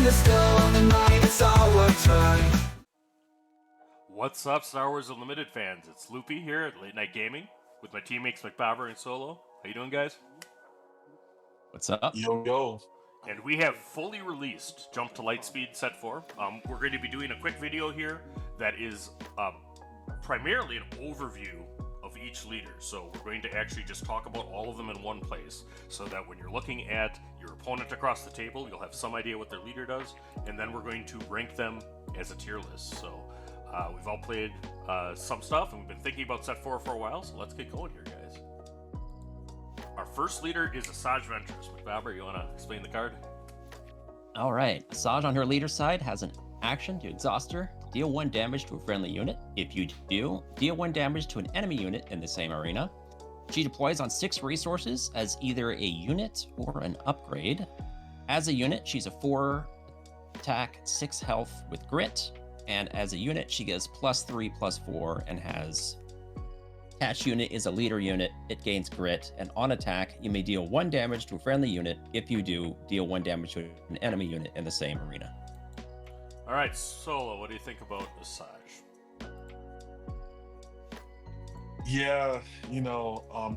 the still on the night, it's our turn. What's up, Star Wars Unlimited fans? It's Loopee here at Late Night Gaming with my teammates Mcbober and Solo. How you doing, guys? What's up? Yo. And we have fully released Jump to Lightspeed Set 4. We're going to be doing a quick video here that is primarily an overview of each leader. So we're going to actually just talk about all of them in one place so that when you're looking at your opponent across the table, you'll have some idea what their leader does, and then we're going to rank them as a tier list. So we've all played some stuff, and we've been thinking about Set 4 for a while, so let's get going here, guys. Our first leader is Asajj Ventress. Mcbober, you want to explain the card? All right. Asajj on her leader side has an action to exhaust her, deal 1 damage to a friendly unit. If you do, deal 1 damage to an enemy unit in the same arena. She deploys on 6 resources as either a unit or an upgrade. As a unit, she's a 4 attack, 6 health with grit. And as a unit, she gets +3/+4 and has... Attached unit is a leader unit. It gains grit, and on attack, you may deal 1 damage to a friendly unit. If you do, deal 1 damage to an enemy unit in the same arena. All right, Solo, what do you think about Asajj? Yeah,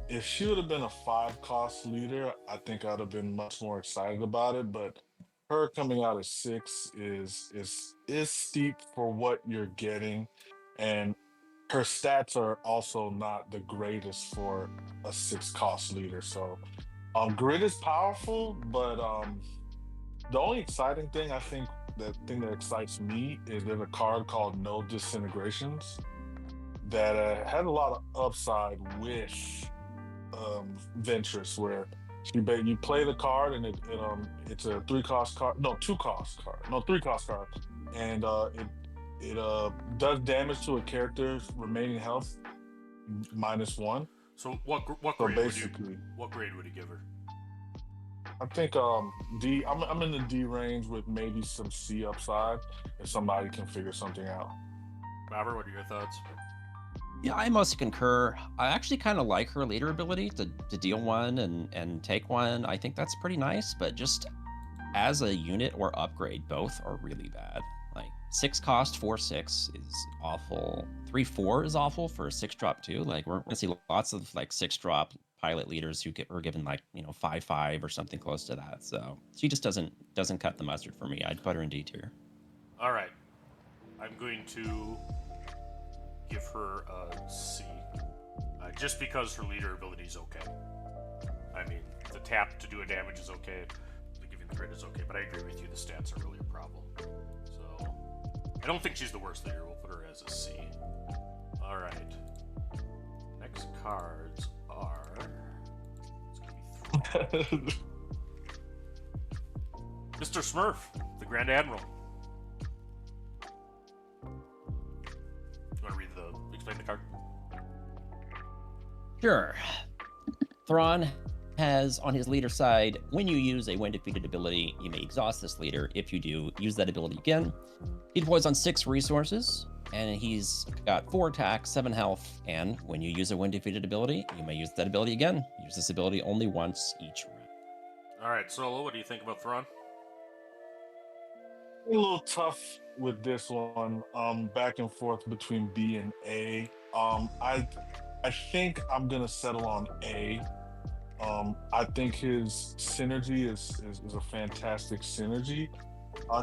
if she would have been a 5-cost leader, I think I'd have been much more excited about it. But her coming out at 6 is steep for what you're getting, and her stats are also not the greatest for a 6-cost leader. So, grit is powerful, but the only exciting thing I think, the thing that excites me is there's a card called No Disintegrations that had a lot of upside with Ventress, where you play the card and it's a 3-cost card, no 2-cost card, no 3-cost card, and it does damage to a character's remaining health -1. So what grade what grade would you give her? I think D. I'm in the D range with maybe some C upside if somebody can figure something out. Robert, what are your thoughts? Yeah, I must concur. I actually kind of like her leader ability to deal 1 and take 1. I think that's pretty nice, but just as a unit or upgrade, both are really bad. Like 6-cost 4/6 is awful. 3/4 is awful for a 6-drop too. Like we're gonna see lots of like 6-drop pilot leaders who were given like 5/5 or something close to that. So she just doesn't cut the mustard for me. I'd put her in D tier. All right, I'm going to give her a C, just because her leader ability is okay. I mean, the tap to do a damage is okay. The giving the grid is okay, but I agree with you. The stats are really a problem. So I don't think she's the worst leader. We'll put her as a C. All right. Next cards are. It's gonna be 3. Mr. Smurf, the Grand Admiral. Explain the card. Sure. Thrawn has on his leader side, when you use a when defeated ability, you may exhaust this leader. If you do, use that ability again. He deploys on 6 resources, and he's got 4 attacks, 7 health, and when you use a when defeated ability, you may use that ability again. Use this ability only once each round. All right, Solo, what do you think about Thrawn? A little tough with this one. Back and forth between B and A. I think I'm gonna settle on A. I think his synergy is a fantastic synergy.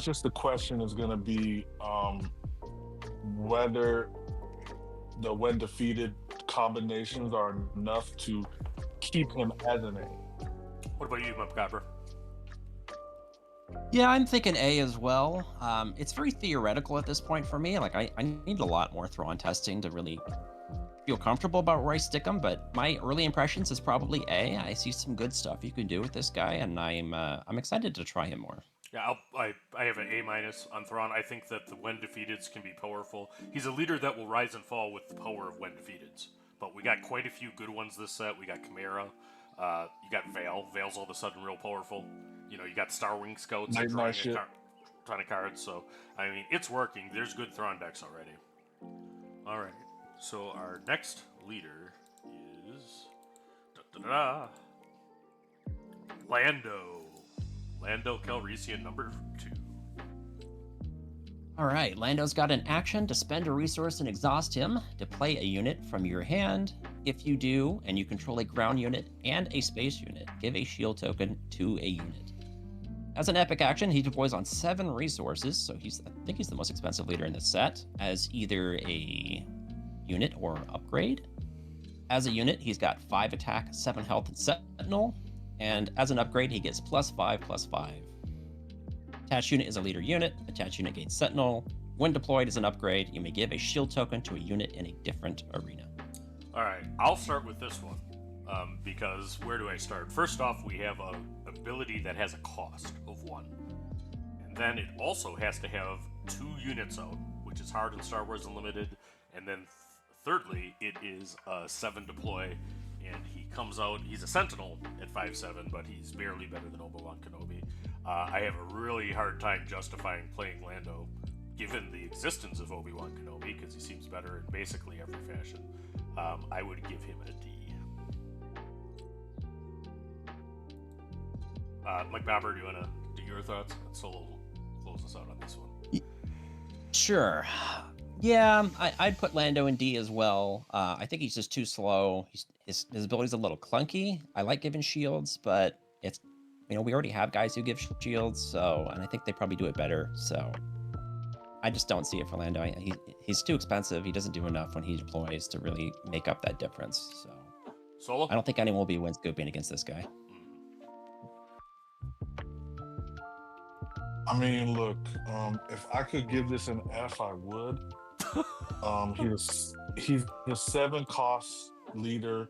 Just the question is gonna be whether the when defeated combinations are enough to keep him as an A. What about you, Mcbober? Yeah, I'm thinking A as well. It's very theoretical at this point for me. Like, I need a lot more Thrawn testing to really feel comfortable about where I stick him, but my early impressions is probably A. I see some good stuff you can do with this guy, and I'm excited to try him more. Yeah, I have an A- on Thrawn. I think that the when defeateds can be powerful. He's a leader that will rise and fall with the power of when defeateds. But we got quite a few good ones this set. We got Chimera. You got Vale. Vale's all of a sudden real powerful. You got Star Wing Scouts drawing a ton of cards. So, I mean, it's working. There's good Thrawn decks already. All right. So our next leader is Lando Calrissian number 2. All right, Lando's got an action to spend a resource and exhaust him to play a unit from your hand. If you do, and you control a ground unit and a space unit, give a shield token to a unit. As an epic action, he deploys on 7 resources, so I think he's the most expensive leader in this set, as either a unit or upgrade. As a unit, he's got 5 attack, 7 health, and Sentinel, and as an upgrade, he gets +5/+5. Attached unit is a leader unit. Attached unit gains Sentinel. When deployed as an upgrade, you may give a shield token to a unit in a different arena. All right, I'll start with this one because where do I start? First off, we have a ability that has a cost of 1, and then it also has to have 2 units out, which is hard in Star Wars Unlimited. And then thirdly, it is a 7 deploy, and he comes out. He's a Sentinel at 5/7, but he's barely better than Obi-Wan Kenobi. I have a really hard time justifying playing Lando, given the existence of Obi-Wan Kenobi, because he seems better in basically every fashion. I would give him a D. Mcbober, do you want to do your thoughts? And Solo will close us out on this one. Sure. Yeah, I'd put Lando in D as well. I think he's just too slow. His ability's a little clunky. I like giving shields, but it's, we already have guys who give shields, and I think they probably do it better. So I just don't see it for Lando. He's too expensive. He doesn't do enough when he deploys to really make up that difference. So Solo? I don't think anyone will be win scooping against this guy. I mean, look, if I could give this an F, I would. He's a 7-cost leader.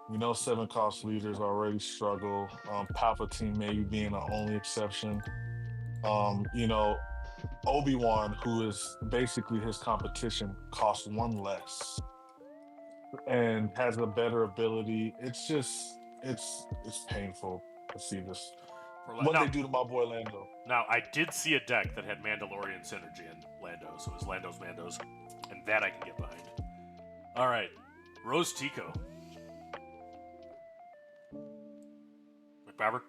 We know 7-cost leaders already struggle. Palpatine maybe being the only exception. Obi-Wan, who is basically his competition, costs 1 less and has a better ability. It's painful to see this. What they do to my boy Lando. Now, I did see a deck that had Mandalorian synergy in Lando, so it was Mandos, and that I can get behind. All right, Rose Tico. Mcbober?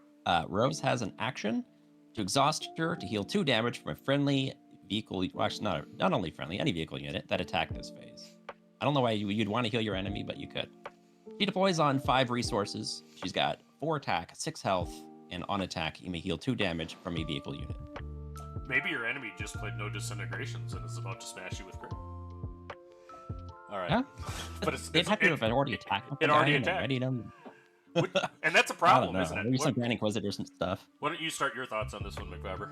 Rose has an action to exhaust her to heal 2 damage from a friendly vehicle. Well, actually, not only friendly, any vehicle unit that attacked this phase. I don't know why you'd want to heal your enemy, but you could. She deploys on 5 resources. She's got 4 attack, 6 health, and on attack, you may heal 2 damage from a vehicle unit. Maybe your enemy just played no disintegrations and is about to smash you with crit. All right. Yeah. But it's had to have already attacked. It already attacked. And that's a problem, isn't it? Maybe some Grand Inquisitors and stuff. Why don't you start your thoughts on this one, Mcbober?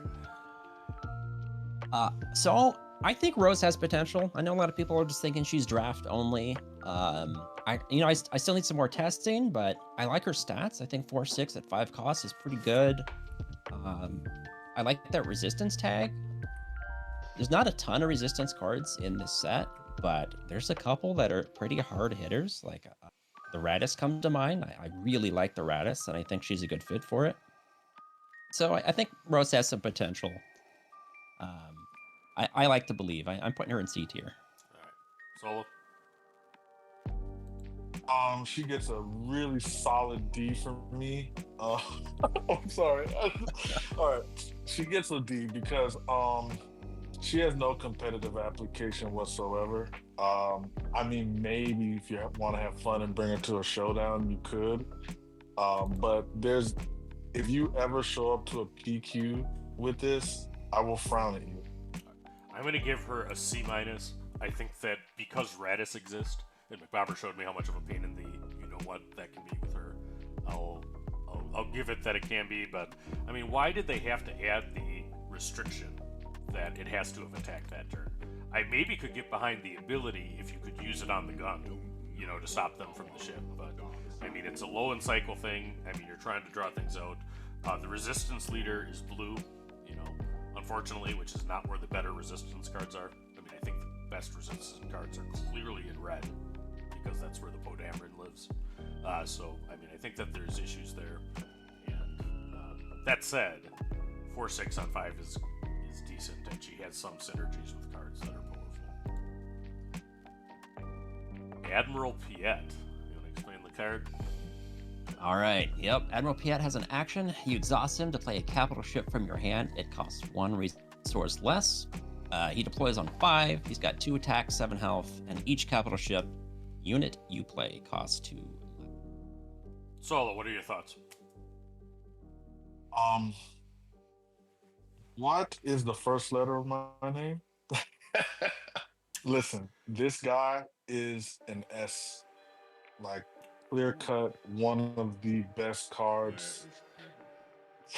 So I think Rose has potential. I know a lot of people are just thinking she's draft only. I still need some more testing, but I like her stats. I think 4/6 at 5 costs is pretty good. I like that resistance tag. There's not a ton of resistance cards in this set, but there's a couple that are pretty hard hitters. Like the Radis comes to mind. I really like the Radis, and I think she's a good fit for it. So I think Rose has some potential. I like to believe. I'm putting her in C tier. All right. Solo? She gets a really solid D from me. I'm sorry. All right. She gets a D because she has no competitive application whatsoever. I mean, maybe if you want to have fun and bring her to a showdown, you could. But if you ever show up to a PQ with this, I will frown at you. I'm going to give her a C-. I think that because Radis exists, and Mcbober showed me how much of a pain in the you-know-what that can be with her, I'll give it that it can be, but, I mean, why did they have to add the restriction that it has to have attacked that turn? I maybe could get behind the ability if you could use it on the gun, to stop them from the ship, but, I mean, it's a low-in-cycle thing. I mean, you're trying to draw things out. The resistance leader is blue, unfortunately, which is not where the better resistance cards are. I mean, I think the best resistance cards are clearly in red, because that's where the Poe Dameron lives. So, I mean, I think that there's issues there. And that said, 4/6 on 5 is decent, and she has some synergies with cards that are powerful. Admiral Piett. You want to explain the card? All right. Yep. Admiral Piett has an action. You exhaust him to play a capital ship from your hand. It costs 1 resource less. He deploys on 5. He's got 2 attacks, 7 health, and each capital ship unit you play costs 2. Solo, what are your thoughts? What is the first letter of my name? Listen, this guy is an S, like clear cut, one of the best cards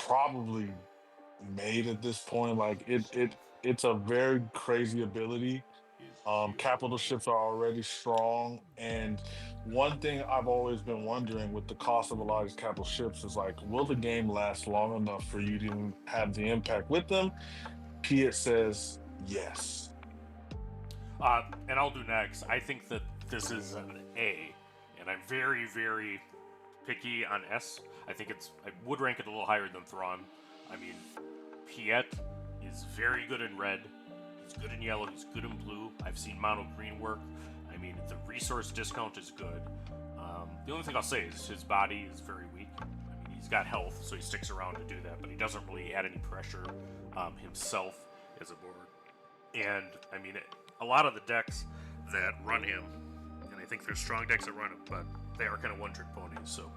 probably made at this point. Like it's a very crazy ability. Capital ships are already strong, and one thing I've always been wondering with the cost of a lot of these capital ships is like, will the game last long enough for you to have the impact with them? Piett says yes. And I'll do next. I think that this is an A, and I'm very, very picky on S. I would rank it a little higher than Thrawn. I mean, Piett is very good in red. He's good in yellow. He's good in blue. I've seen mono green work. I mean, the resource discount is good. The only thing I'll say is his body is very weak. I mean, he's got health, so he sticks around to do that, but he doesn't really add any pressure himself as a board. And, I mean, a lot of the decks that run him, and I think there's strong decks that run him, but they are kind of one-trick ponies, so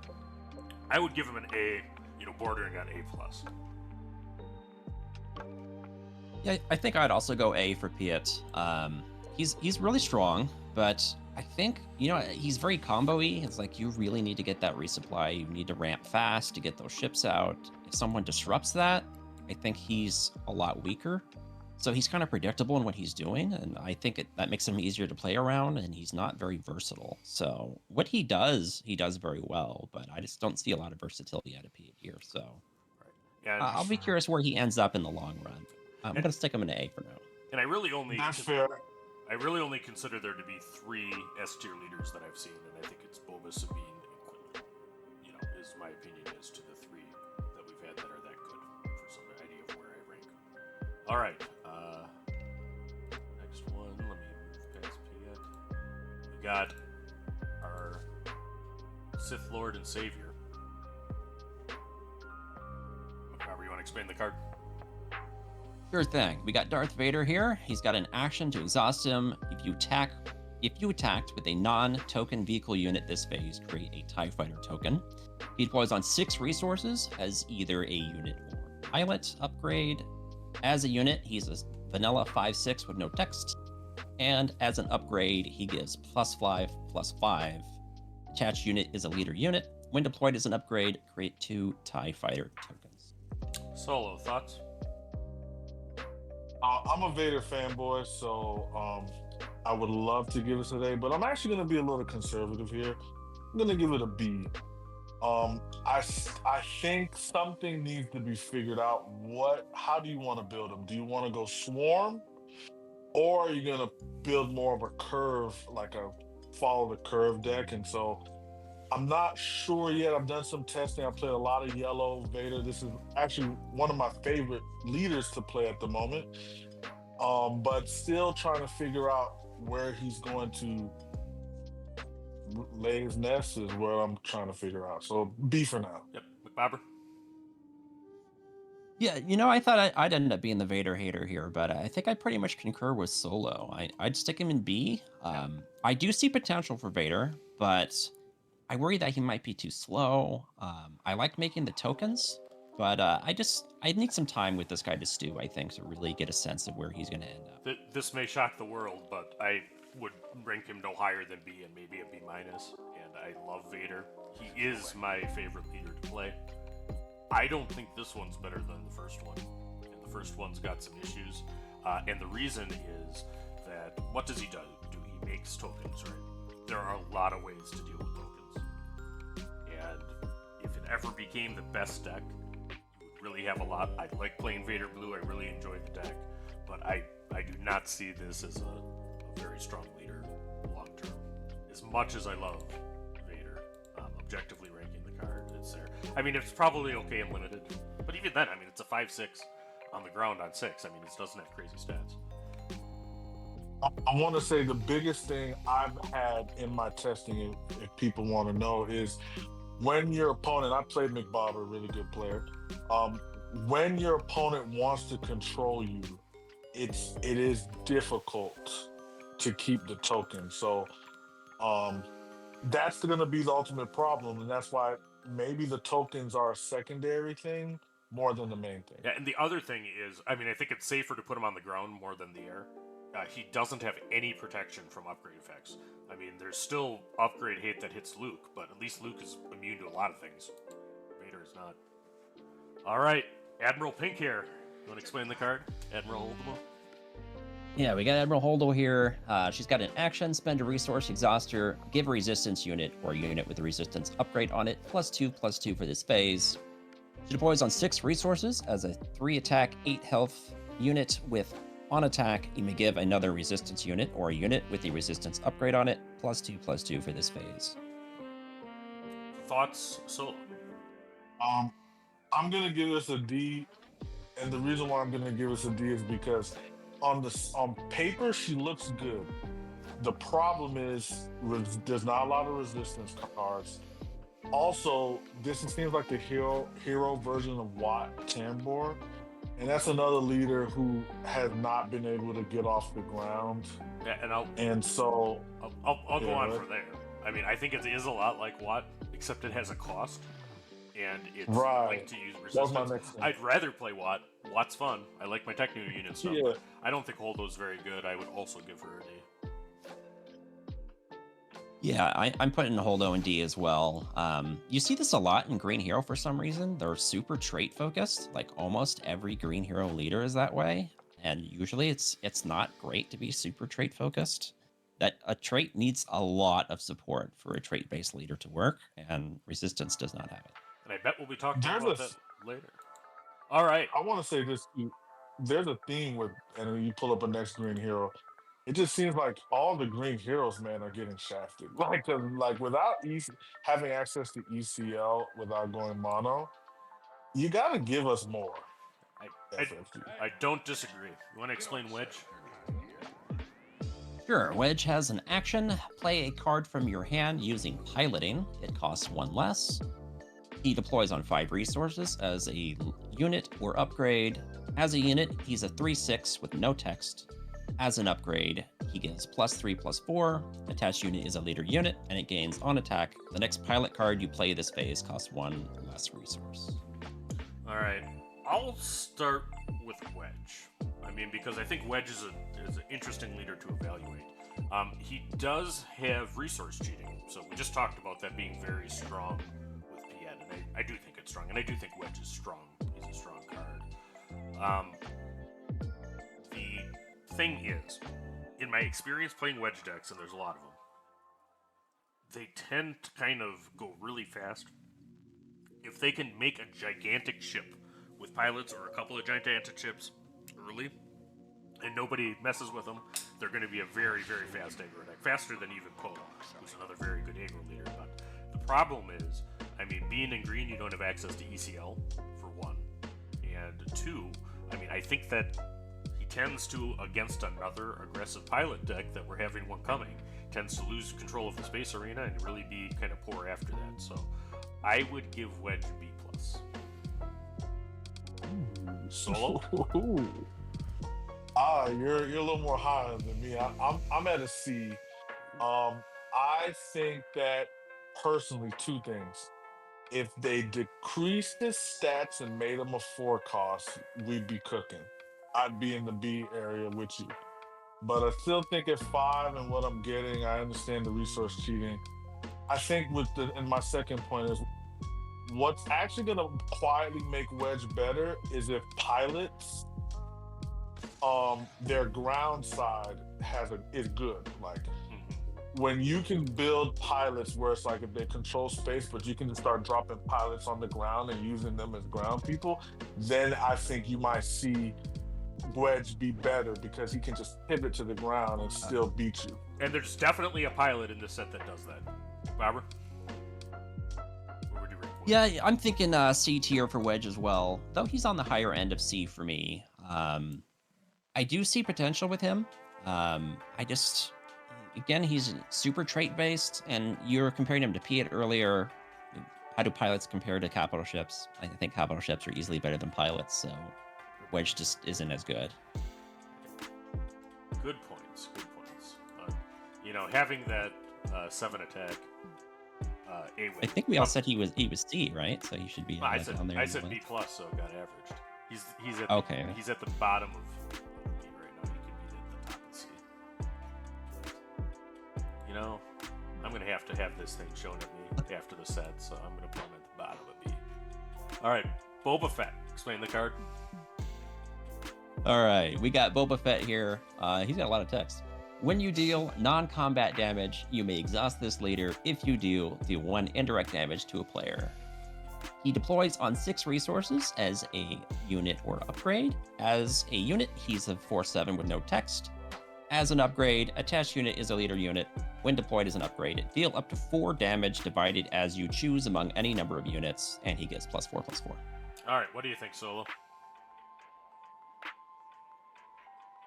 I would give him an A, bordering on A+. Yeah, I think I'd also go A for Piett. He's really strong, but I think, he's very combo-y. It's like you really need to get that resupply. You need to ramp fast to get those ships out. If someone disrupts that, I think he's a lot weaker. So he's kind of predictable in what he's doing, and I think that makes him easier to play around, and he's not very versatile. So what he does very well, but I just don't see a lot of versatility out of Piett here. So I'll be curious where he ends up in the long run. I'm going to stick him in A for now. And I really only That's fair. I really only consider there to be 3 S tier leaders that I've seen, and I think it's Boba, Sabine, and Quinlan. Is my opinion as to the 3 that we've had that are that good for some idea of where I rank. All right. Next one. Let me move past Piett. We got our Sith Lord and Savior. Mcbober, you want to explain the card? Sure thing. We got Darth Vader here. He's got an action to exhaust him. If you attacked with a non-token vehicle unit this phase, create a TIE Fighter token. He deploys on 6 resources as either a unit or pilot upgrade. As a unit, he's a vanilla 5/6 with no text. And as an upgrade, he gives +5/+5. Attached unit is a leader unit. When deployed as an upgrade, create 2 TIE Fighter tokens. Solo, thoughts? I'm a Vader fanboy, so I would love to give it an A, but I'm actually going to be a little conservative here. I'm going to give it a B. I think something needs to be figured out. How do you want to build them? Do you want to go swarm, or are you going to build more of a curve, like a follow the curve deck? And so I'm not sure yet. I've done some testing. I played a lot of yellow Vader. This is actually one of my favorite leaders to play at the moment. But still trying to figure out where he's going to lay his nest is where I'm trying to figure out. So B for now. Yep. Mcbober? Yeah, I thought I'd end up being the Vader hater here, but I think I pretty much concur with Solo. I'd stick him in B. I do see potential for Vader, but I worry that he might be too slow. I like making the tokens, but I need some time with this guy to stew, I think, to really get a sense of where he's going to end up. This may shock the world, but I would rank him no higher than B and maybe a B-. And I love Vader. He is my favorite leader to play. I don't think this one's better than the first one. And the first one's got some issues. And the reason is that, what does he do? He makes tokens, right? There are a lot of ways to deal with tokens. And if it ever became the best deck, you would really have a lot. I like playing Vader Blue. I really enjoy the deck. But I do not see this as a very strong leader long term. As much as I love Vader, objectively ranking the card, it's there. I mean, it's probably okay in limited. But even then, I mean, it's a 5/6 on the ground on 6. I mean, it doesn't have crazy stats. I want to say the biggest thing I've had in my testing, if people want to know, is when your opponent, I played Mcbober, really good player. When your opponent wants to control you, it is difficult to keep the token. So um that's going to be the ultimate problem, and that's why maybe the tokens are a secondary thing more than the main thing. Yeah, and the other thing is, I mean, I think it's safer to put him on the ground more than the air. He doesn't have any protection from upgrade effects. I mean, there's still upgrade hate that hits Luke, but at least Luke is immune to a lot of things. Vader is not. All right, Admiral Pinkhair. You want to explain the card? Admiral Holdo? Yeah, we got Admiral Holdo here. She's got an action, spend a resource, exhaust her, give a resistance unit or unit with a resistance upgrade on it, +2/+2 for this phase. She deploys on 6 resources as a 3 attack, 8 health unit with on attack. You may give another resistance unit or a unit with a resistance upgrade on it, +2/+2 for this phase. Thoughts, Solo? I'm gonna give this a D, and the reason why I'm gonna give this a D is because on paper she looks good. The problem is there's not a lot of resistance cards. Also, this seems like the hero version of Wat Tambor, and that's another leader who has not been able to get off the ground. Yeah, and I'll go on from there. I mean, I think it is a lot like Wat, except it has a cost, and it's like to use resistance. I'd rather play Wat. Wat's fun. I like my Techno unit stuff. Yeah. But I don't think Holdo's very good. I would also give her a D. Yeah, I'm putting Holdo in D as well. You see this a lot in Green Hero for some reason. They're super trait focused. Like almost every Green Hero leader is that way. And usually it's not great to be super trait focused. That a trait needs a lot of support for a trait-based leader to work, and Resistance does not have it. And I bet we'll be talking about that later. All right. I want to say this. There's a theme with, and when you pull up a next Green Hero, it just seems like all the Green Heroes, man, are getting shafted. Like without having access to ECL without going mono, you got to give us more. I don't disagree. You want to explain Wedge? Sure. Wedge has an action. Play a card from your hand using piloting. It costs 1 less. He deploys on 5 resources as a unit or upgrade. As a unit, he's a 3/6 with no text. As an upgrade, he gets +3/+4. Attached unit is a leader unit, and it gains on attack. The next pilot card you play this phase costs 1 less resource. All right. I'll start with Wedge. I mean, because I think Wedge is an interesting leader to evaluate. He does have resource cheating, so we just talked about that being very strong with Piett, and I do think it's strong, and I do think Wedge is strong. He's a strong card. The thing is, in my experience playing Wedge decks, and there's a lot of them, they tend to kind of go really fast. If they can make a gigantic ship with pilots or a couple of gigantic ships early, and nobody messes with them, they're going to be a very, very fast aggro deck. Faster than even Poe, who's another very good aggro leader. But the problem is, I mean, being in green, you don't have access to ECL, for 1. And 2, I mean, I think that he tends to, against another aggressive pilot deck that we're having one coming, tends to lose control of the space arena and really be kind of poor after that. So I would give Wedge B+. Solo? You're a little more higher than me. I'm at a C. I think that personally, 2 things. If they decreased his stats and made him a 4 cost, we'd be cooking. I'd be in the B area with you. But I still think at 5 and what I'm getting, I understand the resource cheating. I think and my second point is, what's actually going to quietly make Wedge better is if pilots, their ground side is good. Like when you can build pilots where it's like if they control space, but you can just start dropping pilots on the ground and using them as ground people, then I think you might see Wedge be better because he can just pivot to the ground and still beat you. And there's definitely a pilot in this set that does that. Bobber? Yeah, I'm thinking C tier for Wedge as well, though he's on the higher end of C for me. I do see potential with him. Again, he's super trait-based, and you were comparing him to Piett earlier. How do pilots compare to capital ships? I think capital ships are easily better than pilots, so Wedge just isn't as good. Good points. Good points. You know, having that 7 attack, A-wing. I think we all said he was C, right? So he should be I said down there. I in the said list. B plus, so it got averaged. He's at Okay. he's at the bottom of B right now. He could be at the top of C. You know, I'm gonna have to have this thing shown at me after the set, so I'm gonna put him at the bottom of B. All right, Boba Fett. Explain the card. All right, we got Boba Fett here. He's got a lot of text. When you deal non-combat damage, you may exhaust this leader. If you do, deal 1 indirect damage to a player. He deploys on 6 resources as a unit or upgrade. As a unit, he's a 4/7 with no text. As an upgrade, attached unit is a leader unit. When deployed as an upgrade, deal up to 4 damage divided as you choose among any number of units, and he gets +4/+4. All right, what do you think, Solo?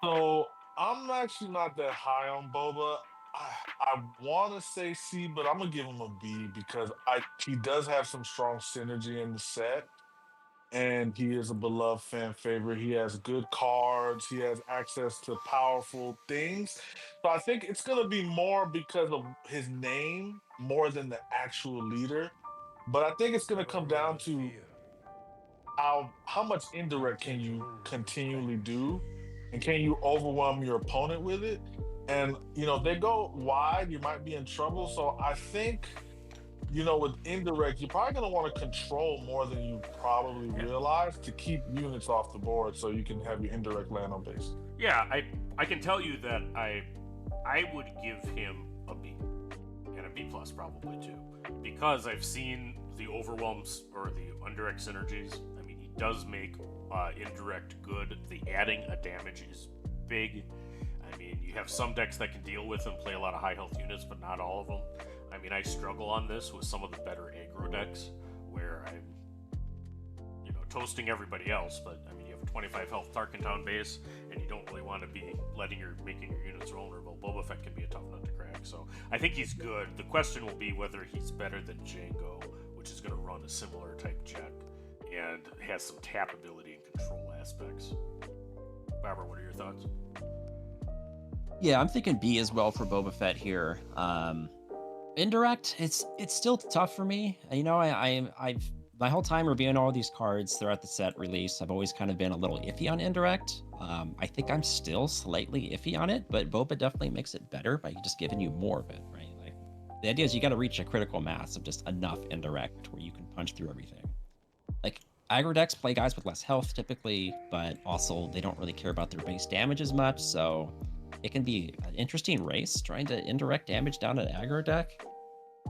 So I'm actually not that high on Boba. I want to say C, but I'm gonna give him a B because he does have some strong synergy in the set, and he is a beloved fan favorite. He has good cards. He has access to powerful things. So I think it's gonna be more because of his name more than the actual leader. But I think it's gonna come down to how much indirect can you continually do, and can you overwhelm your opponent with it? And if they go wide, you might be in trouble. So I think with indirect, you're probably going to want to control more than you probably realize to keep units off the board, so you can have your indirect land on base. Yeah, I can tell you that I would give him a B and a B plus probably too, because I've seen the overwhelms or the indirect synergies. I mean, he does make indirect good. The adding a damage is big. I mean, you have some decks that can deal with and play a lot of high health units, but not all of them. I mean, I struggle on this with some of the better aggro decks where I'm, toasting everybody else, but I mean, you have a 25 health Tarkentown base, and you don't really want to be making your units vulnerable. Boba Fett can be a tough nut to crack, so I think he's good. The question will be whether he's better than Django, which is going to run a similar type check and has some tap ability and control aspects. Barbara, what are your thoughts? Yeah, I'm thinking B as well for Boba Fett here. Indirect, it's still tough for me. I've my whole time reviewing all these cards throughout the set release, I've always kind of been a little iffy on indirect. I think I'm still slightly iffy on it, but Boba definitely makes it better by just giving you more of it, right? Like, the idea is you got to reach a critical mass of just enough indirect where you can punch through everything. Like, aggro decks play guys with less health typically, but also they don't really care about their base damage as much, so it can be an interesting race trying to indirect damage down an aggro deck.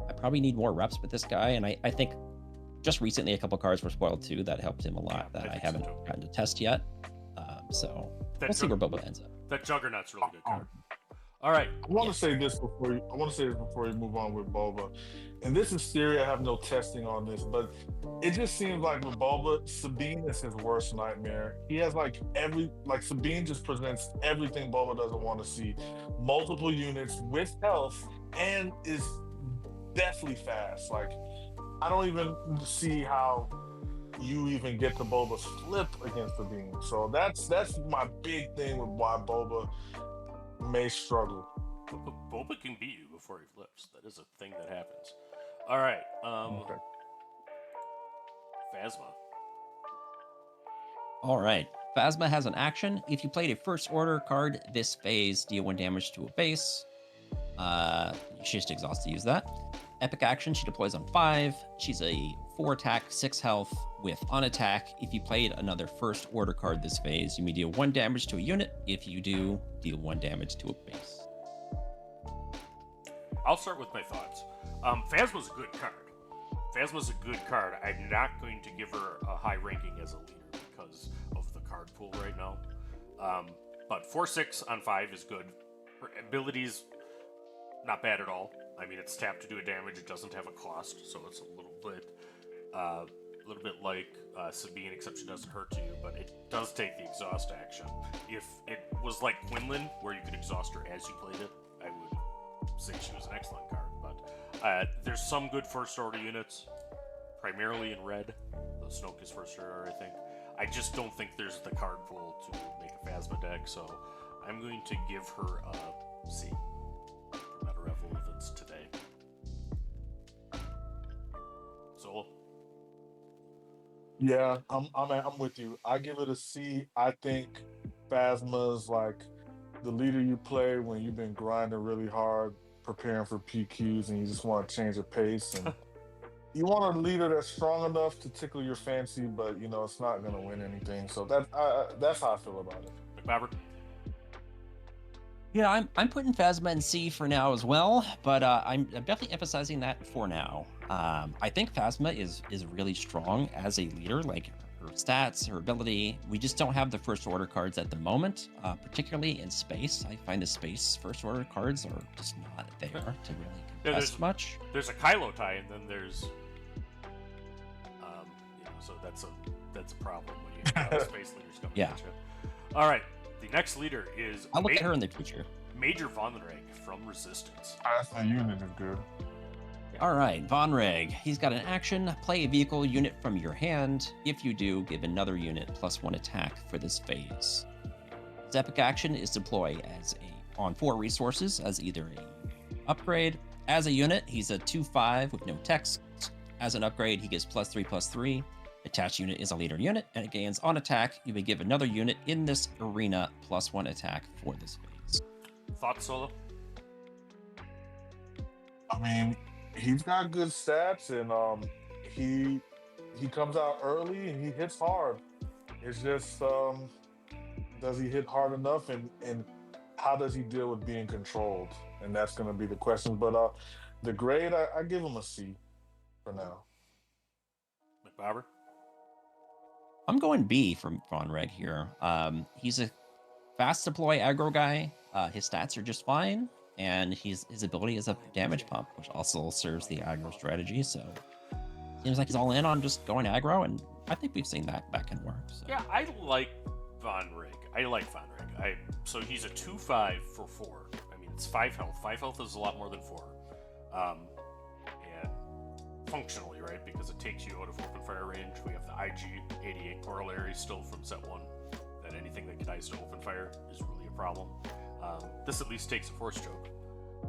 I probably need more reps with this guy, and I think just recently a couple cards were spoiled too that helped him a lot that I haven't gotten to test yet. So we'll see where Boba ends up. That Juggernaut's a really good card. All right. I want to say this before you move on with Boba, and this is theory. I have no testing on this, but it just seems like with Boba, Sabine is his worst nightmare. He has Sabine just presents everything Boba doesn't want to see. Multiple units with health and is deathly fast. Like, I don't even see how you even get to Boba's flip against Sabine. So that's my big thing with why Boba may struggle. Boba can beat you before he flips. That is a thing that happens. All right. Okay. Phasma. All right. Phasma has an action. If you played a first order card this phase, deal 1 damage to a base. She just exhausts to use that. Epic action, she deploys on 5. She's a 4 attack, 6 health with on attack. If you played another first order card this phase, you may deal 1 damage to a unit. If you do, deal 1 damage to a base. I'll start with my thoughts. Phasma's a good card. Phasma's a good card. I'm not going to give her a high ranking as a leader because of the card pool right now. But 4/6 on 5 is good. Her abilities, not bad at all. I mean, it's tapped to do a damage. It doesn't have a cost, so it's a little bit like Sabine, except she doesn't hurt you. But it does take the exhaust action. If it was like Quinlan, where you could exhaust her as you played it, I would say she was an excellent card. But there's some good first order units, primarily in red. The Snoke is first order, I think. I just don't think there's the card pool to make a Phasma deck, so I'm going to give her a C for meta relevance today. So Yeah, I'm with you. I give it a C. I think Phasma's like the leader you play when you've been grinding really hard, preparing for PQs, and you just want to change the pace. And you want a leader that's strong enough to tickle your fancy, but you know it's not going to win anything. So that's how I feel about it. Mcbober. Yeah, I'm putting Phasma in C for now as well, but I'm definitely emphasizing that for now. I think Phasma is really strong as a leader, like her stats, her ability. We just don't have the first order cards at the moment, particularly in space. I find the space first order cards are just not there to really contest much. There's a Kylo tie, and then there's, so that's a problem when you have space leaders coming at you. All right. The next leader is I'll look at her in the future. Major Vonreg from Resistance. That unit is good. All right, Vonreg. He's got an action. Play a vehicle unit from your hand. If you do, give another unit +1 attack for this phase. His epic action is deploy as on 4 resources as either a upgrade. As a unit, he's a 2/5 with no text. As an upgrade, he gets +3/+3. Attached unit is a leader unit, and it gains on attack. You may give another unit in this arena +1 attack for this phase. Thoughts, Solo? I mean, he's got good stats, and he comes out early and he hits hard. It's just does he hit hard enough, and how does he deal with being controlled? And that's going to be the question. But the grade, I give him a C for now. Mcbober? I'm going B from Vonreg here. He's a fast deploy aggro guy. His stats are just fine, and his ability is a damage pump, which also serves the aggro strategy. So seems like he's all in on just going aggro, and I think we've seen that can work. So. Yeah, I like Vonreg. So he's a 2/5 for 4. I mean, it's 5 health. 5 health is a lot more than 4. And functionally, right? Because it takes you out of open fire range. We have the IG-88 corollary still from set 1, that anything that ties to open fire is really a problem. This at least takes a force choke.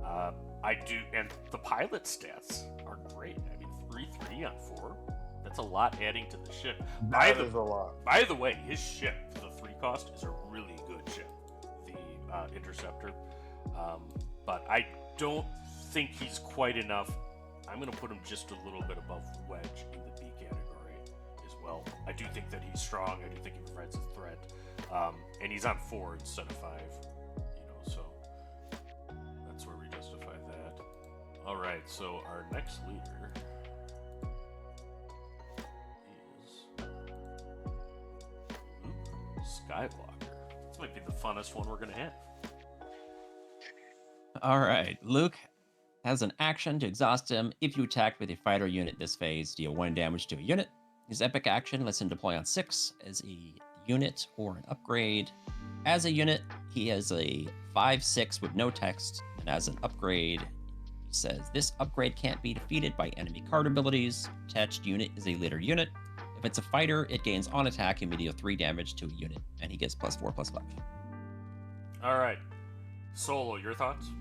And the pilot stats are great. I mean, 3/3 on 4. That's a lot adding to the ship. That is a lot. By the way, his ship, the 3 cost, is a really good ship. The Interceptor. But I don't think he's quite enough. I'm going to put him just a little bit above Wedge in the B category as well. I do think that he's strong. I do think he provides a threat. And he's on 4 instead of 5. So that's where we justify that. All right, so our next leader is Luke Skywalker. This might be the funnest one we're going to have. All right, Luke has an action to exhaust him. If you attack with a fighter unit this phase, deal 1 damage to a unit. His epic action lets him deploy on 6 as a unit or an upgrade. As a unit, he has a 5/6 with no text, and as an upgrade, he says this upgrade can't be defeated by enemy card abilities. Attached unit is a leader unit. If it's a fighter, it gains on attack and may deal 3 damage to a unit, and he gets +4/+5. All right, Solo, your thoughts?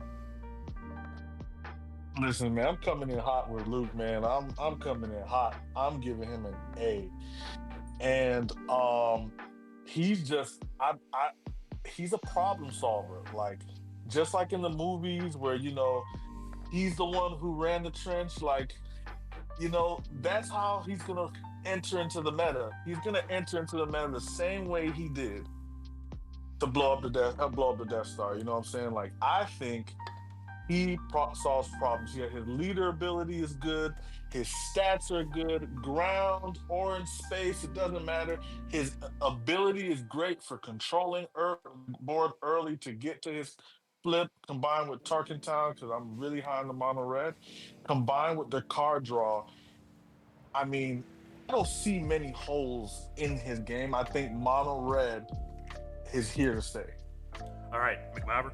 Listen, man, I'm coming in hot with Luke, man. I'm coming in hot. I'm giving him an A, and he's just he's a problem solver. Like just like in the movies where he's the one who ran the trench. Like that's how he's gonna enter into the meta. He's gonna enter into the meta the same way he did to blow up the Death Star. You know what I'm saying? Like I think. He solves problems. Yeah, his leader ability is good. His stats are good. Ground or in space, it doesn't matter. His ability is great for controlling board early to get to his flip, combined with Tarkin Town, because I'm really high on the mono red. Combined with the card draw, I mean, I don't see many holes in his game. I think mono red is here to stay. All right, Mcbober.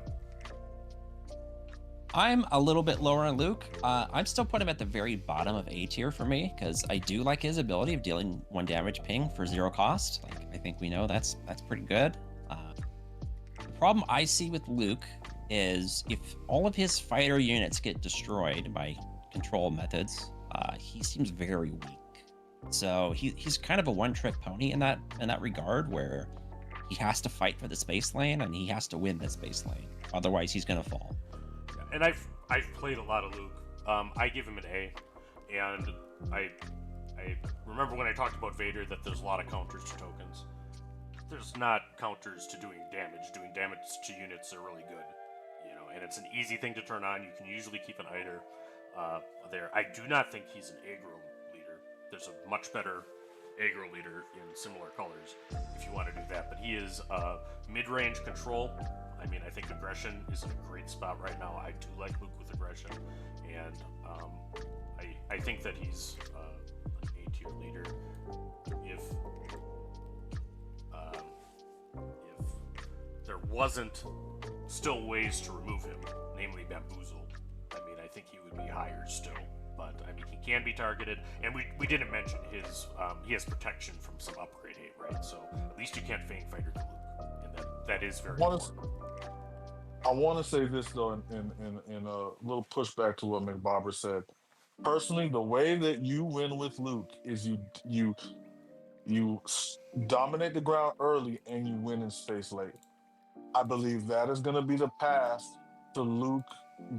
I'm a little bit lower on Luke. I'm still putting him at the very bottom of A tier for me because I do like his ability of dealing 1 damage ping for 0 cost. Like I think we know that's pretty good. problem I see with Luke is if all of his fighter units get destroyed by control methods, he seems very weak. So he's kind of a one-trick pony in that regard, where he has to fight for the space lane and he has to win the space lane. Otherwise, he's gonna fall. And I've played a lot of Luke. I give him an A, and I remember when I talked about Vader that there's a lot of counters to tokens. There's not counters to doing damage. Doing damage to units are really good, you know, and it's an easy thing to turn on. You can usually keep an Eider there. I do not think he's an aggro leader. There's a much better aggro leader in similar colors if you want to do that, but he is mid-range control. I mean, I think aggression is in a great spot right now. I do like Luke with aggression, and I think that he's an A-tier leader. If there wasn't still ways to remove him, namely bamboozle, I mean, I think he would be higher still. But I mean, he can be targeted, and we didn't mention his he has protection from some upgrade hate, right? So at least you can't Fang Fighter to Luke, and that is very important. I want to say this though, in a little pushback to what Mcbober said. Personally, the way that you win with Luke is you dominate the ground early and you win in space late. I believe that is going to be the path to Luke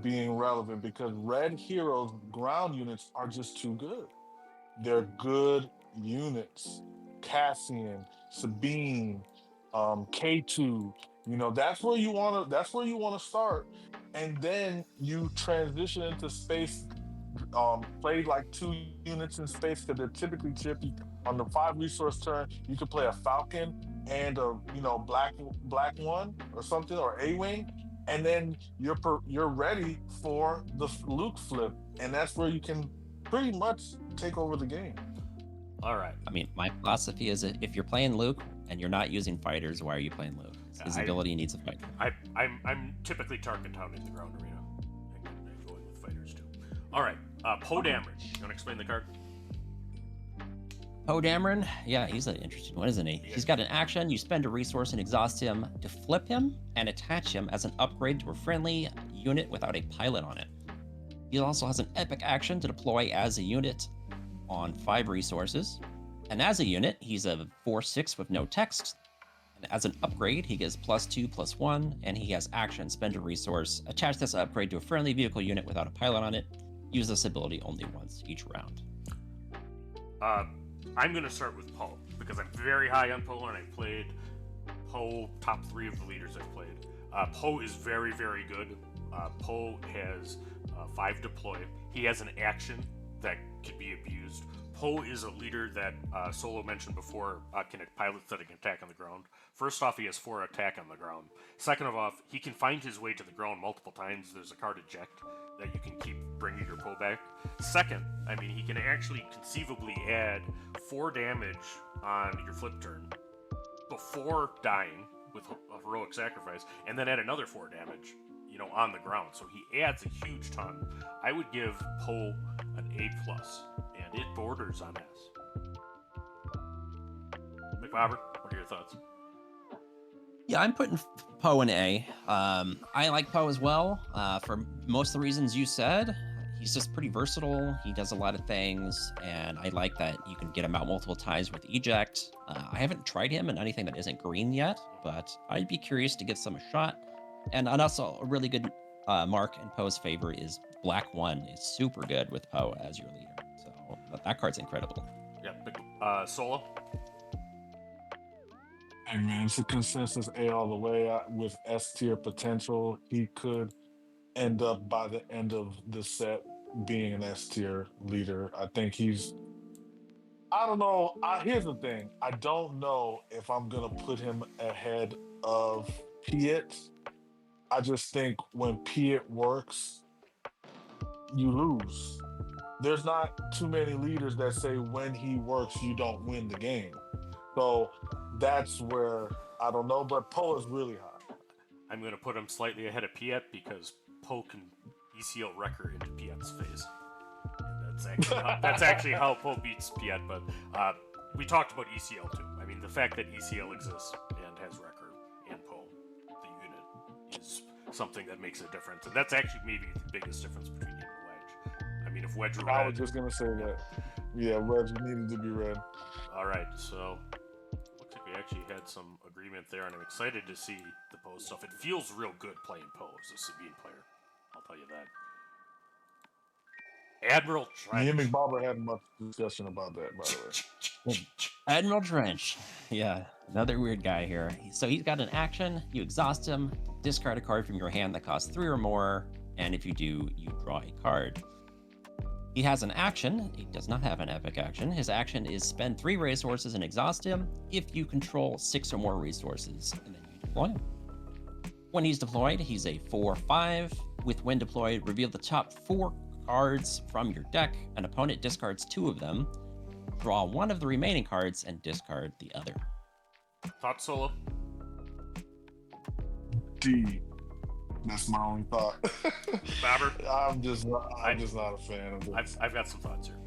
being relevant, because Red Heroes ground units are just too good. They're good units. Cassian, Sabine, K2. You know, that's where you want to start, and then you transition into space. Play like 2 units in space because they're typically chippy. On the 5 resource turn, you could play a Falcon and a black one or something, or A-wing, and then you're ready for the Luke flip, and that's where you can pretty much take over the game. All right. I mean, my philosophy is that if you're playing Luke and you're not using fighters, why are you playing Luke? His ability needs a fighter. I'm typically target town in the ground arena. I'm going with fighters too. All right. Poe Dameron. You want to explain the card? Poe Dameron, yeah, he's an interesting one, isn't he? He's got an action. You spend a resource and exhaust him to flip him and attach him as an upgrade to a friendly unit without a pilot on it. He also has an epic action to deploy as a unit on 5 resources. And as a unit, he's a 4/6 with no text. And as an upgrade, he gets +2/+1, and he has action, spend a resource, attach this upgrade to a friendly vehicle unit without a pilot on it. Use this ability only once each round. I'm going to start with Poe, because I'm very high on Poe, and I've played Poe top 3 of the leaders I've played. Poe is very, very good. Poe has 5 deploy. He has an action that can be abused. Poe is a leader that Solo mentioned before can pilot that can attack on the ground. First off, he has 4 attack on the ground. Second of all, he can find his way to the ground multiple times. There's a card eject that you can keep bringing your Poe back. Second, I mean, he can actually conceivably add 4 damage on your flip turn before dying with a heroic sacrifice, and then add another 4 damage, on the ground. So he adds a huge ton. I would give Poe an A+, and it borders on S. Mcbober, what are your thoughts? Yeah, I'm putting Poe in A. I like Poe as well, for most of the reasons you said. He's just pretty versatile. He does a lot of things, and I like that you can get him out multiple times with eject. I haven't tried him in anything that isn't green yet, but I'd be curious to give some a shot. And also, a really good mark in Poe's favor is Black 1 is super good with Poe as your leader. So that card's incredible. Yeah, Solo? Hey man, it's a consensus A all the way. With S tier potential, he could end up by the end of the set being an S tier leader. I think I don't know. Here's the thing. I don't know if I'm gonna put him ahead of Piett. I just think when Piett works, you lose. There's not too many leaders that say when he works, you don't win the game. So that's where I don't know, but Poe is really high. I'm going to put him slightly ahead of Piett because Poe can ECL Wrecker into Piett's face. And that's actually how Poe beats Piett, but we talked about ECL too. I mean, the fact that ECL exists and has Wrecker and Poe, the unit, is something that makes a difference, and that's actually maybe the biggest difference between him and Wedge. I mean, if Wedge were I red, was just gonna say that. Yeah, Wedge needed to be red. all right. So looks like we actually had some agreement there, and I'm excited to see the Poe stuff. It feels real good playing Poe as a Sabine player. I'll tell you that. Admiral Me and Trench. Mcbober had much discussion about that, by the way. Admiral Trench. Yeah, another weird guy here. So he's got an action. You exhaust him, discard a card from your hand that costs 3 or more, and if you do, you draw a card. He has an action. He does not have an epic action. His action is spend 3 resources and exhaust him if you control 6 or more resources, and then you deploy him. When he's deployed, he's a 4/5. With when deployed, reveal the top 4 cards from your deck. An opponent discards 2 of them. Draw 1 of the remaining cards and discard the other. Thought Solo. D. That's my only thought. Bobber. I'm just not a fan of this. I've got some thoughts here.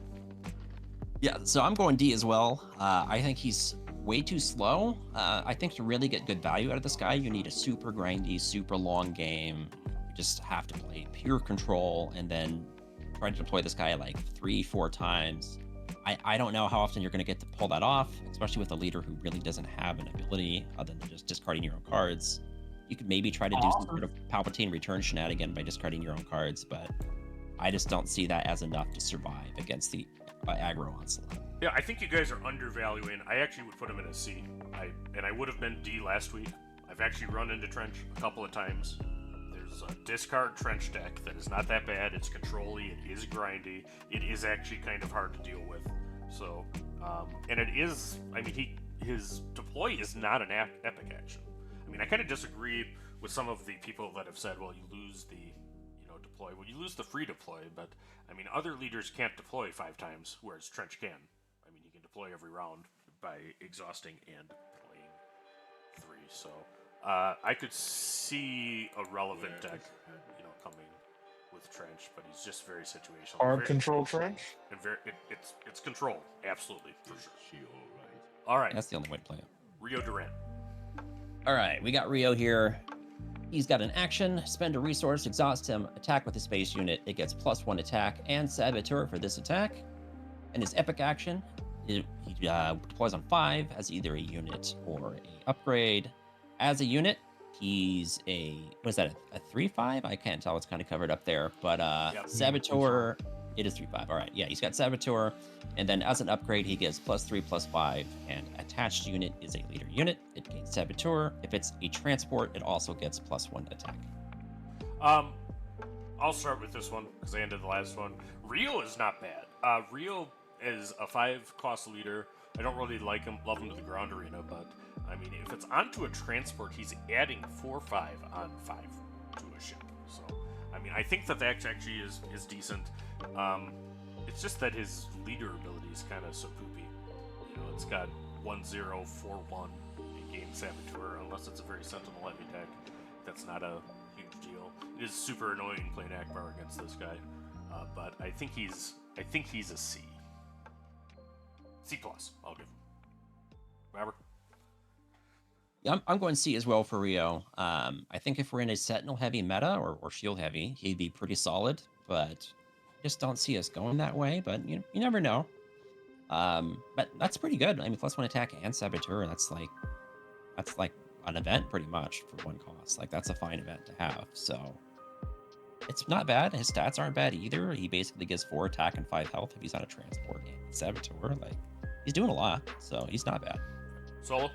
Yeah, so I'm going D as well. I think he's way too slow. I think to really get good value out of this guy, you need a super grindy, super long game. You just have to play pure control and then try to deploy this guy like 3-4 times. I don't know how often you're going to get to pull that off, especially with a leader who really doesn't have an ability other than just discarding your own cards. You could maybe try to do some sort of Palpatine return shenanigan by discarding your own cards, but I just don't see that as enough to survive against the aggro onslaught. Yeah, I think you guys are undervaluing. I actually would put him in a C. I would have been D last week. I've actually run into Trench a couple of times. There's a discard Trench deck that is not that bad. It's control-y, it is grindy, it is actually kind of hard to deal with. So, and it is, I mean, his deploy is not an epic action. I mean, I kind of disagree with some of the people that have said, well, you lose the, deploy. Well, you lose the free deploy, but, I mean, other leaders can't deploy 5 times, whereas Trench can. I mean, he can deploy every round by exhausting and playing 3, so I could see a relevant deck, coming with Trench, but he's just very situational. Hard control Trench? And it's control, absolutely, for sure. All right. That's the only way to play it. Rio Durant. All right, we got Rio here. He's got an action, spend a resource, exhaust him, attack with a space unit. It gets +1 attack and Saboteur for this attack. And his epic action, he deploys on 5 as either a unit or a upgrade. As a unit, he's a 3/5? I can't tell, it's kind of covered up there. But Saboteur, it is 3/5. All right, yeah, he's got Saboteur. And then as an upgrade, he gets +3/+5. And attached unit is a leader unit. It gains Saboteur. If it's a transport, it also gets +1 attack. I'll start with this one because I ended the last one. Rio is not bad. Rio is a 5-cost leader. I don't really love him to the ground arena, but I mean, if it's onto a transport, he's adding 4/5 on 5 to a ship. So, I mean, I think that actually is decent. It's just that his leader ability is kind of so poopy. It's got 1/0, 4/1 in game Saboteur, unless it's a very sentinel heavy deck. That's not a huge deal. It is super annoying playing Ackbar against this guy, but I think he's a C. C+, I'll give him. Robert? Yeah, I'm going C as well for Rio. I think if we're in a Sentinel heavy meta or Shield heavy, he'd be pretty solid, but just don't see us going that way. But you never know. But that's pretty good. I mean, +1 attack and Saboteur. That's like an event pretty much for 1 cost. Like that's a fine event to have. So it's not bad. His stats aren't bad either. He basically gets 4 attack and 5 health if he's on a transport and Saboteur. Like he's doing a lot, so he's not bad. Solo?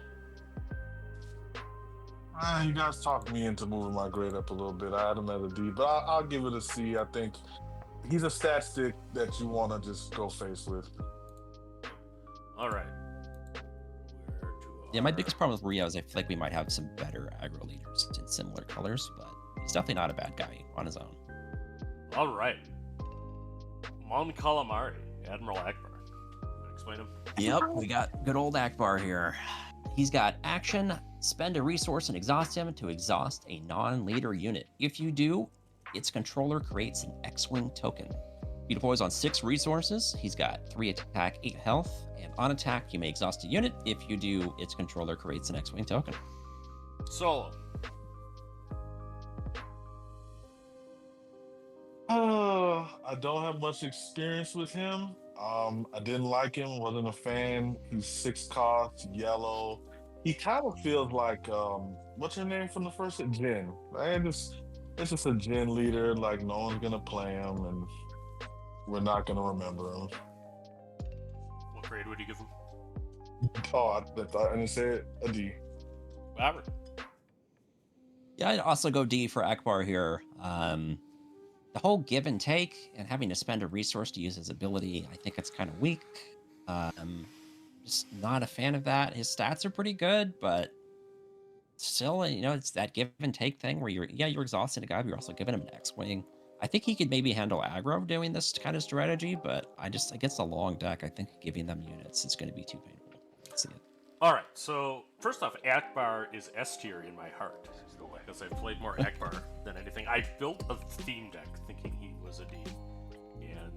You guys talked me into moving my grade up a little bit. I had him at a D, but I'll give it a C. I think he's a stat stick that you want to just go face with. All right. Yeah, my biggest problem with Rio is I feel like we might have some better aggro leaders in similar colors, but he's definitely not a bad guy on his own. All right. Mon Calamari, Admiral Ackbar. Explain him. Yep, we got good old Ackbar here. He's got action, spend a resource and exhaust him to exhaust a non-leader unit. If you do, its controller creates an X-Wing token. He deploys on 6 resources. He's got 3 attack, 8 health, and on attack, you may exhaust a unit. If you do, its controller creates an X-Wing token. Solo. I don't have much experience with him. I didn't like him, wasn't a fan. He's 6 cost, yellow. He kind of feels like what's her name from the first Jin? Right? It's just a Jin leader, like no one's gonna play him and we're not gonna remember him. What grade would you give him? Oh, I thought I didn't say it. A D. Robert. Yeah, I'd also go D for Ackbar here. The whole give and take and having to spend a resource to use his ability, I think it's kind of weak. Just not a fan of that. His stats are pretty good, but still, it's that give and take thing where you're exhausting a guy, but you're also giving him an X-wing. I think he could maybe handle aggro doing this kind of strategy, but against a long deck, I think giving them units is going to be too painful. Let's see it. All right, so first off, Ackbar is S tier in my heart because I've played more Ackbar than anything. I built a theme deck thinking he was a D, and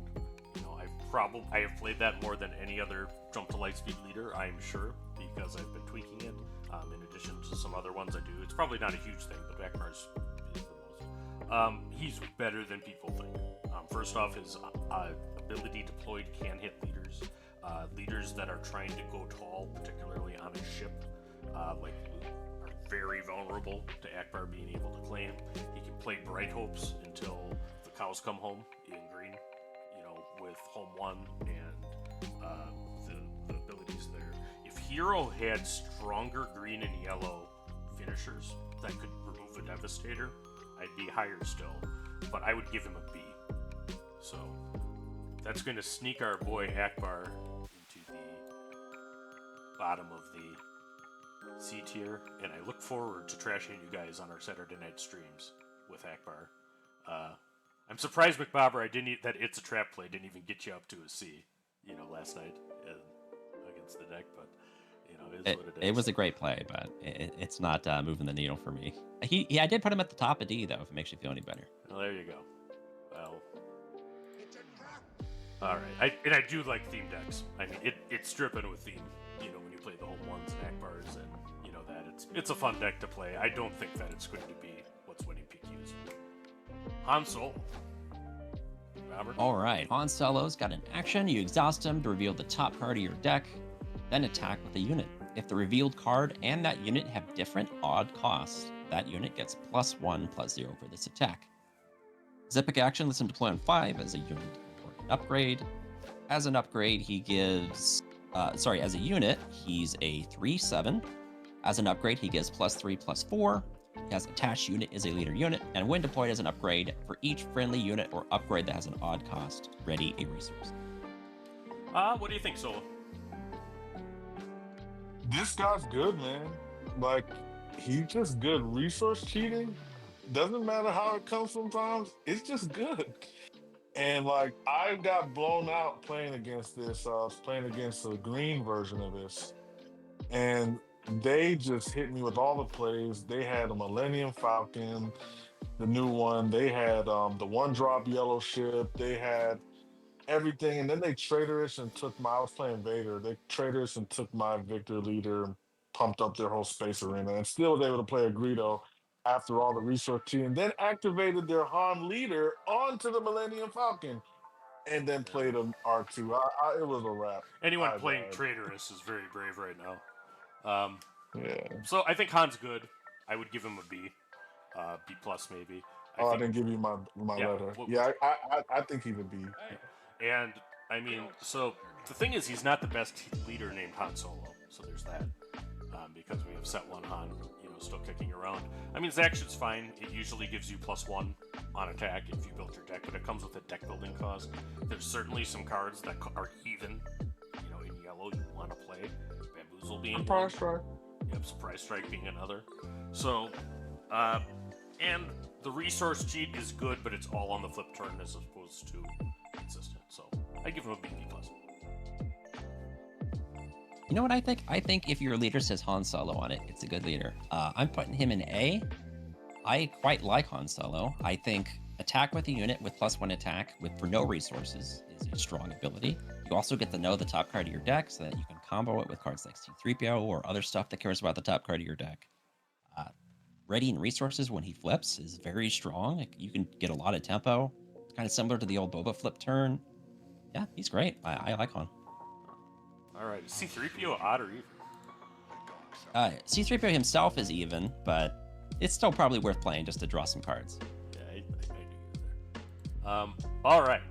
I have played that more than any other Jump to Lightspeed leader, I'm sure, because I've been tweaking it. In addition to some other ones I do, it's probably not a huge thing, but Ackbar is the most. He's better than people think. First off, his ability deployed can hit leaders. Leaders that are trying to go tall, particularly on a ship, like Luke, are very vulnerable to Ackbar being able to claim. He can play Bright Hopes until the cows come home in green, with Home 1 and the abilities there. If Hero had stronger green and yellow finishers that could remove a Devastator, I'd be higher still, but I would give him a B. So that's going to sneak our boy Ackbar into the bottom of the C tier, and I look forward to trashing you guys on our Saturday night streams with Ackbar. I'm surprised, Mcbober, that It's a Trap play didn't even get you up to a C, last night against the deck, but it is what it is. It was a great play, but it's not moving the needle for me. I did put him at the top of D, though, if it makes you feel any better. Well, there you go. Well, all right. I do like theme decks. I mean, it's dripping with theme. When you play the home ones and Ackbars, and that it's a fun deck to play. I don't think that it's going to be what's winning PQs. Han Solo. Robert? All right, Han Solo's got an action. You exhaust him to reveal the top card of your deck, then attack with a unit. If the revealed card and that unit have different odd costs, that unit gets +1/+0 for this attack. Zipic action lets him deploy on 5 as a unit or an upgrade. As an upgrade, he gives... as a unit, he's a 3/7. As an upgrade, he gives +3/+4. He has attached unit is a leader unit, and when deployed as an upgrade, for each friendly unit or upgrade that has an odd cost, ready a resource. What do you think, Solo? This guy's good, man. Like, he's just good. Resource cheating doesn't matter how it comes sometimes. It's just good. And like, I got blown out playing against this. I was playing against the green version of this, and they just hit me with all the plays. They had a Millennium Falcon, the new one. They had the one-drop yellow ship. They had everything, and then they traitorous and took my. I was playing Vader. They traitorous and took my Victor leader and pumped up their whole space arena, and still was able to play a Greedo after all the resource cheating. Then activated their Han leader onto the Millennium Falcon, and then played an R2. It was a wrap. Anyone playing traitorous is very brave right now. Yeah. So I think Han's good. I would give him a B, B plus maybe. I didn't give you my letter. I think he would be. And I mean, so the thing is, he's not the best leader named Han Solo. So there's that. Because we have set one Han, still kicking around. I mean, his action's fine. It usually gives you +1 on attack if you build your deck, but it comes with a deck building cost. There's certainly some cards that are heathen, in yellow you want to play. Bamboozle being Surprise Strike. Yep, Surprise Strike being another. So, and the resource cheat is good, but it's all on the flip turn as opposed to consistent. So I give him a B+. You know what I think? I think if your leader says Han Solo on it, it's a good leader. I'm putting him in A. I quite like Han Solo. I think attack with a unit with +1 attack for no resources is a strong ability. You also get to know the top card of your deck so that you can combo it with cards like C-3PO or other stuff that cares about the top card of your deck. Readying resources when he flips is very strong. You can get a lot of tempo. kind of similar to the old Boba flip turn. Yeah, he's great. I like Han. All right, is C-3PO odd or even? C-3PO himself is even, but it's still probably worth playing just to draw some cards. Yeah, I knew you there. All right,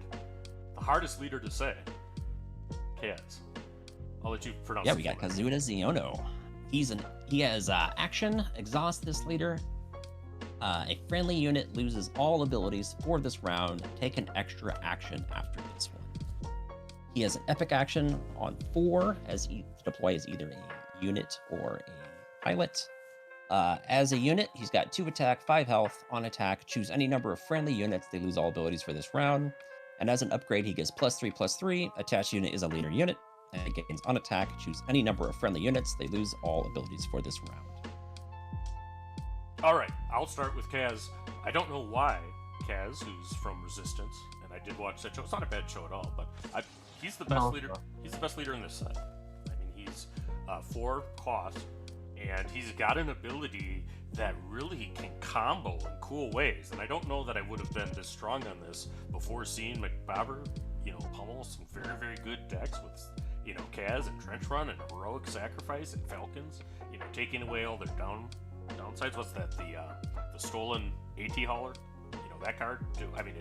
the hardest leader to say. Kaz. I'll let you pronounce. Yeah, we got Kazuda Xiono. He has action, exhaust this leader. A friendly unit loses all abilities for this round. Take an extra action after this one. He has an epic action on 4 as he deploys either a unit or a pilot. As a unit, he's got 2 attack, 5 health. On attack, choose any number of friendly units. They lose all abilities for this round. And as an upgrade, he gets +3/+3. Attached unit is a leader unit. And it gains on attack, choose any number of friendly units. They lose all abilities for this round. All right, I'll start with Kaz. I don't know why Kaz, who's from Resistance, and I did watch that show. It's not a bad show at all, but he's the best leader. He's the best leader in this set. I mean, he's 4 cost, and he's got an ability that really can combo in cool ways. And I don't know that I would have been this strong on this before seeing Mcbober, pummel some very, very good decks with, Kaz and Trench Run and Heroic Sacrifice and Falcons, taking away all their downsides. What's that? The stolen AT hauler, that card. I mean,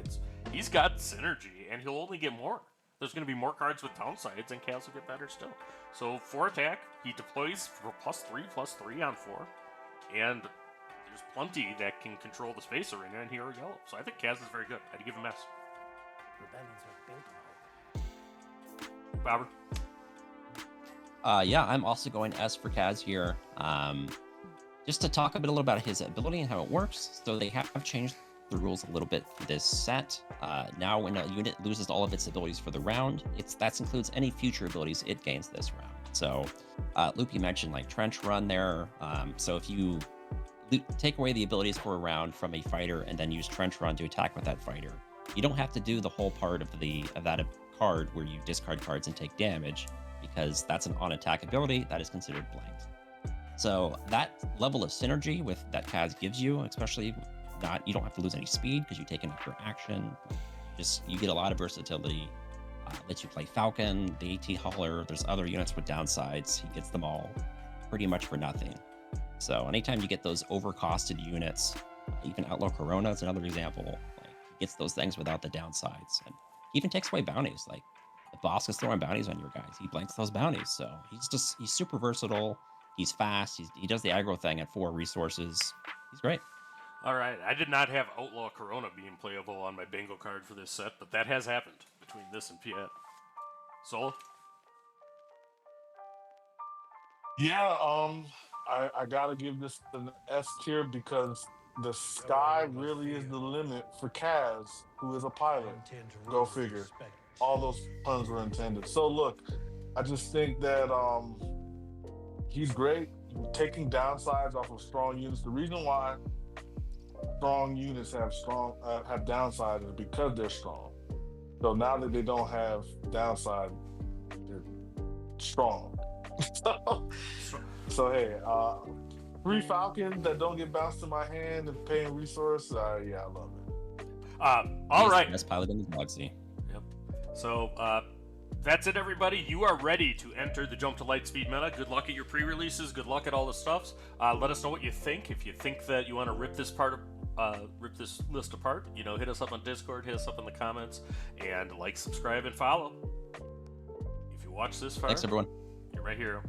he's got synergy, and he'll only get more. There's going to be more cards with downsides, and Kaz will get better still. So 4 attack, he deploys for +3/+3 on 4, and there's plenty that can control the space arena in Hero Yellow. So I think Kaz is very good. I'd give him S. Rebellions are built on hope. Bobber. Yeah, I'm also going S for Kaz here. Just to talk a little about his ability and how it works. So they have changed the rules a little bit for this set. Now when a unit loses all of its abilities for the round, that includes any future abilities it gains this round. So Loopee mentioned like Trench Run there. So if you take away the abilities for a round from a fighter and then use Trench Run to attack with that fighter, you don't have to do the whole part of that card where you discard cards and take damage, because that's an on-attack ability that is considered blanked. So that level of synergy that Kaz gives you, especially you don't have to lose any speed because you take an extra action. You get a lot of versatility. Lets you play Falcon, the AT hauler. There's other units with downsides. He gets them all pretty much for nothing. So anytime you get those overcosted units, even Outlaw Corona is another example. Like, he gets those things without the downsides, and he even takes away bounties. Like, the boss is throwing bounties on your guys, he blanks those bounties. So he's super versatile. He's fast. He does the aggro thing at 4 resources. He's great. All right, I did not have Outlaw Corona being playable on my bingo card for this set, but that has happened between this and Piett. Solo? Yeah, I gotta give this an S tier because the sky really is the limit for Kaz, who is a pilot. Go figure. All those puns were intended. So look, I just think that he's great, taking downsides off of strong units. The reason why strong units have downsides is because they're strong. So now that they don't have downside, they're strong. so hey, 3 Falcons that don't get bounced in my hand and paying resources. Yeah, I love it. All right. Best pilot in the galaxy. Yep. So that's it, everybody. You are ready to enter the Jump to Lightspeed meta. Good luck at your pre-releases. Good luck at all the stuffs. Let us know what you think. If you think that you want to rip this list apart, hit us up on Discord, hit us up in the comments, and like, subscribe, and follow. If you watch this far, Thanks, everyone. you're my hero.